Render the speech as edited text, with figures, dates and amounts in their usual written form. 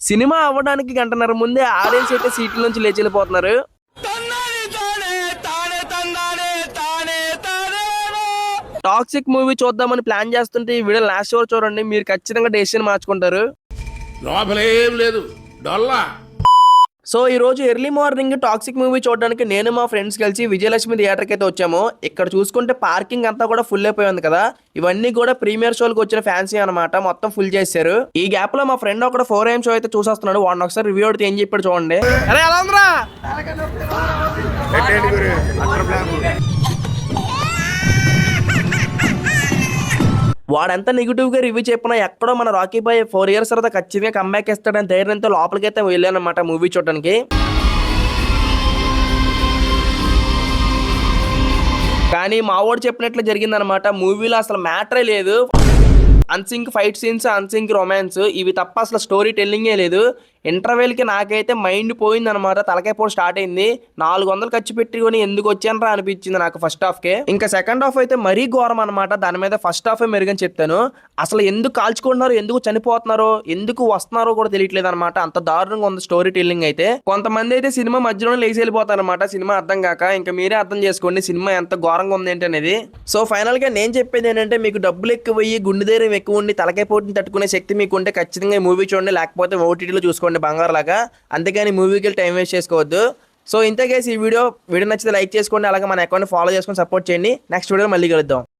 Cinema అవ్వడానికి గంటన్నర ముందే ఆడియన్స్ అయితే సీట్ల నుంచి లేచి వెళ్ళిపోతున్నారు. టాక్సిక్ మూవీ చూద్దామని ప్లాన్ చేస్తుంటే ఈ వీడియో లాస్ట్ వరకు చూడండి, మీరు ఖచ్చితంగా డెసిషన్ మార్చుకుంటారు. లోపలేం లేదు డొల్లా. సో ఈ రోజు ఎర్లీ మార్నింగ్ టాక్సిక్ మూవీ చూడడానికి నేను మా ఫ్రెండ్స్ కలిసి విజయలక్ష్మి థియేటర్కి అయితే వచ్చాము. ఇక్కడ చూసుకుంటే పార్కింగ్ అంతా కూడా ఫుల్ అయిపోయి ఉంది కదా. ఇవన్నీ కూడా ప్రీమియర్ షోలకు వచ్చిన ఫ్యాన్సీ అనమాట, మొత్తం ఫుల్ చేశారు. ఈ గ్యాప్ లో మా ఫ్రెండ్ ఒక 4 AM షో అయితే చూసేస్తున్నాడు. వాడిని ఒకసారి రివ్యూ అడితే ఏం చెప్పాడు చూడండి. అరే ఎలా ఉందిరా? వాడంతా నెగిటివ్ గా రివ్యూ చెప్పినా ఎక్కడో మన రాకీ బాయ్ 4 years తర్వాత ఖచ్చితంగా కంబ్యాక్ ఇస్తాడని ధైర్యంతో లోపలికైతే వెళ్ళానమాట మూవీ చూడడానికి. కానీ మా వాడు చెప్పినట్లు జరిగిందనమాట. మూవీలో అసలు మ్యాటరే లేదు. అన్సింక్ ఫైట్ సీన్స్, అన్సింక్ రొమాన్స్, ఇవి తప్ప అసలు స్టోరీ టెల్లింగే లేదు. ఇంటర్వెల్కి నాకైతే మైండ్ పోయింది అనమాట. తలకాయ పోటు స్టార్ట్ అయింది. 400 ఖర్చు పెట్టుకొని ఎందుకు వచ్చానరా అనిపించింది నాకు ఫస్ట్ హాఫ్ కే. ఇంకా సెకండ్ హాఫ్ అయితే మరీ ఘోరం అనమాట. దాని మీద ఫస్ట్ హాఫే మెరుగని చెప్తాను. అసలు ఎందుకు కాల్చుకుంటున్నారు, ఎందుకు చనిపోతున్నారో, ఎందుకు వస్తున్నారో కూడా తెలియట్లేదు అనమాట. అంత దారుణంగా ఉంది స్టోరీ టెల్లింగ్ అయితే. కొంతమంది అయితే సినిమా మధ్యలోనే లేచి వెళ్ళిపోతారనమాట సినిమా అర్థం కాక. ఇంకా మీరే అర్థం చేసుకోండి సినిమా ఎంత ఘోరంగా ఉంది ఏంటి అనేది. సో ఫైనల్ గా నేను చెప్పేది ఏంటంటే, మీకు డబ్బులు ఎక్కువ అయ్యి గుండె ధైర్యం ఎక్కువ ఉండి తలకాయ పోటుని తట్టుకునే శక్తి మీకు ఉంటే ఖచ్చితంగా ఈ మూవీ చూడండి, లేకపోతే ఓటీటీలో చూసుకోండి బంగారు లాగా. అంతేగాని మూవీకి వెళ్ళి టైం వేస్ట్ చేసుకోవద్దు. సో ఇంతకేసి ఈ వీడియో నచ్చితే లైక్ చేసుకోండి, అలాగే మన అకౌంట్ ఫాలో చేసుకొని సపోర్ట్ చేయండి. నెక్స్ట్ వీడియో మళ్ళీ కలుద్దాం.